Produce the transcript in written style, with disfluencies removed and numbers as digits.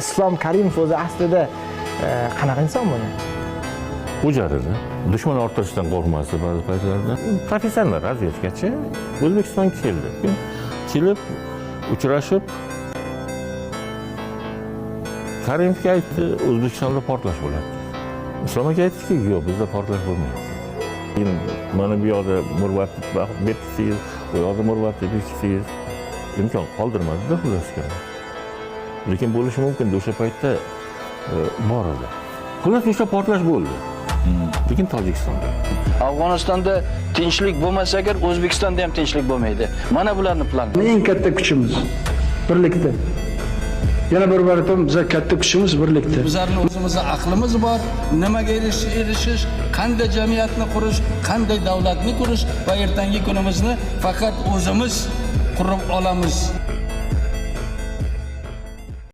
Islom Karimov o'zi aslida qanaqa inson bo'lgan? O'jarida dushman orttirishdan qo'rqmasdi ba'zi paytlarda. Professional razvedkachi O'zbekistonga keldi. Kelib uchrashib Karimovga aytdi, O'zbekistonda portlash bo'ladi. Islom aka aytdiki, yo'q, bizda portlash bo'lmaydi. Keyin mana bu yoqda murvatib berkitsangiz, bu yoqda murvatib berkitsangiz imkon qoldirmadi-da xulosga. Lekin bo'lishi mumkin, o'sha paytda bor edi. Xullas o'sha portlash bo'ldi. Lekin Tojikistonda. Afg'onistonda tinchlik bo'lmasa agar O'zbekistonda ham tinchlik bo'lmaydi. Mana bularning plani. Eng katta kuchimiz birlikda. Yana bir bor aytaman, bizning katta kuchimiz birlikda. Bizlarning o'zimizning aqlimiz bor. Nimaga erishish, qanday jamiyatni qurish, qanday davlatni qurish va ertangi kunimizni faqat o'zimiz qurib olamiz.